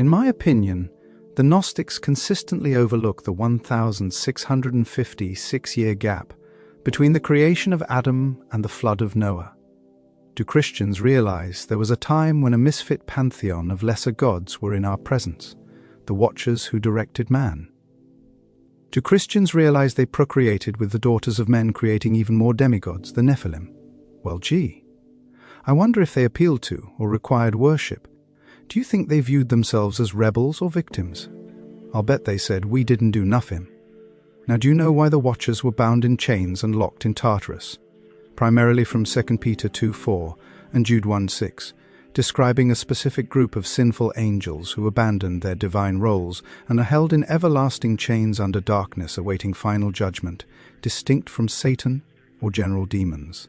In my opinion, the Gnostics consistently overlook the 1,650 six-year gap between the creation of Adam and the flood of Noah. Do Christians realize there was a time when a misfit pantheon of lesser gods were in our presence, the watchers who directed man? Do Christians realize they procreated with the daughters of men, creating even more demigods, the Nephilim? Well, gee. I wonder if they appealed to or required worship. Do you think they viewed themselves as rebels or victims? I'll bet they said, "We didn't do nothing." Now, do you know why the Watchers were bound in chains and locked in Tartarus? Primarily from 2 Peter 2:4 and Jude 1:6, describing a specific group of sinful angels who abandoned their divine roles and are held in everlasting chains under darkness awaiting final judgment, distinct from Satan or general demons.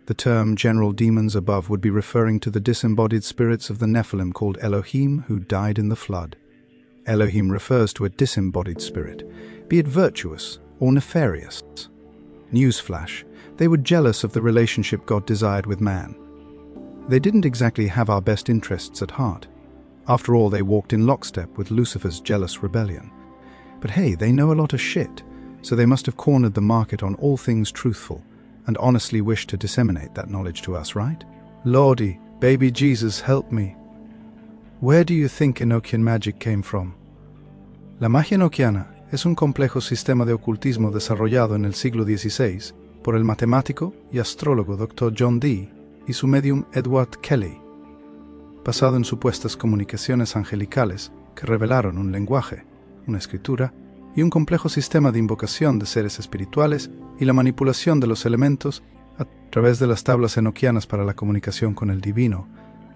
The term general demons above would be referring to the disembodied spirits of the Nephilim called Elohim who died in the flood. Elohim refers to a disembodied spirit, be it virtuous or nefarious. Newsflash, they were jealous of the relationship God desired with man. They didn't exactly have our best interests at heart. After all, they walked in lockstep with Lucifer's jealous rebellion. But hey, they know a lot of shit, so they must have cornered the market on all things truthful, and honestly wish to disseminate that knowledge to us, right? Lordy, baby Jesus, help me. Where do you think Enochian magic came from? La magia enoquiana es un complejo sistema de ocultismo desarrollado en el siglo XVI por el matemático y astrólogo Dr. John Dee y su medium Edward Kelly, basado en supuestas comunicaciones angelicales que revelaron un lenguaje, una escritura y un complejo sistema de invocación de seres espirituales y la manipulación de los elementos a través de las tablas enoquianas para la comunicación con el divino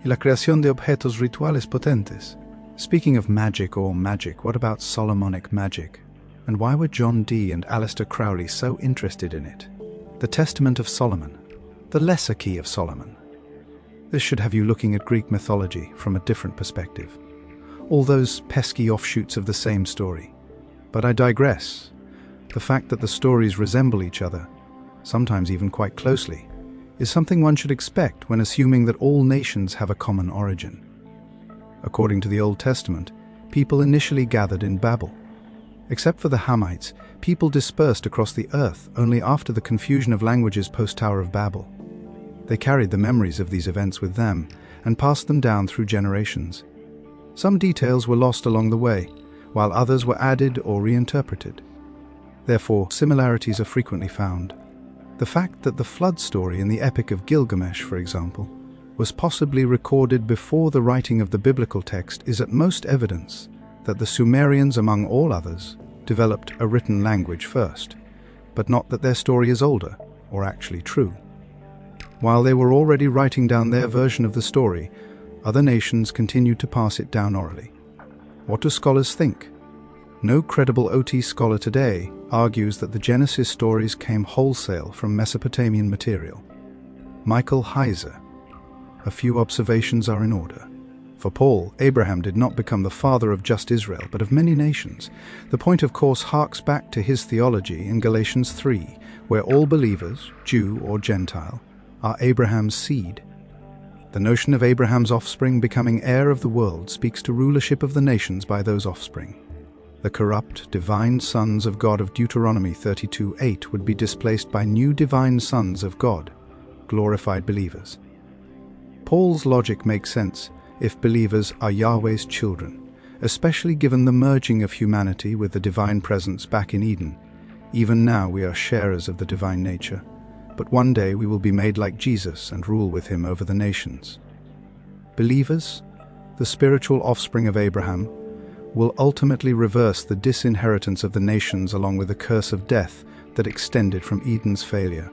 y la creación de objetos rituales potentes. Speaking of magic or magic, what about Solomonic magic? And why were John Dee and Aleister Crowley so interested in it? The Testament of Solomon, the lesser key of Solomon. This should have you looking at Greek mythology from a different perspective. All those pesky offshoots of the same story. But I digress. The fact that the stories resemble each other, sometimes even quite closely, is something one should expect when assuming that all nations have a common origin. According to the Old Testament, people initially gathered in Babel. Except for the Hamites, people dispersed across the earth only after the confusion of languages post-Tower of Babel. They carried the memories of these events with them and passed them down through generations. Some details were lost along the way, while others were added or reinterpreted. Therefore, similarities are frequently found. The fact that the flood story in the Epic of Gilgamesh, for example, was possibly recorded before the writing of the biblical text is at most evidence that the Sumerians, among all others, developed a written language first, but not that their story is older or actually true. While they were already writing down their version of the story, other nations continued to pass it down orally. What do scholars think? No credible OT scholar today argues that the Genesis stories came wholesale from Mesopotamian material. Michael Heiser. A few observations are in order. For Paul, Abraham did not become the father of just Israel, but of many nations. The point, of course, harks back to his theology in Galatians 3, where all believers, Jew or Gentile, are Abraham's seed. The notion of Abraham's offspring becoming heir of the world speaks to rulership of the nations by those offspring. The corrupt, divine sons of God of Deuteronomy 32:8 would be displaced by new divine sons of God, glorified believers. Paul's logic makes sense if believers are Yahweh's children, especially given the merging of humanity with the divine presence back in Eden. Even now we are sharers of the divine nature, but one day we will be made like Jesus and rule with him over the nations. Believers, the spiritual offspring of Abraham, will ultimately reverse the disinheritance of the nations along with the curse of death that extended from Eden's failure.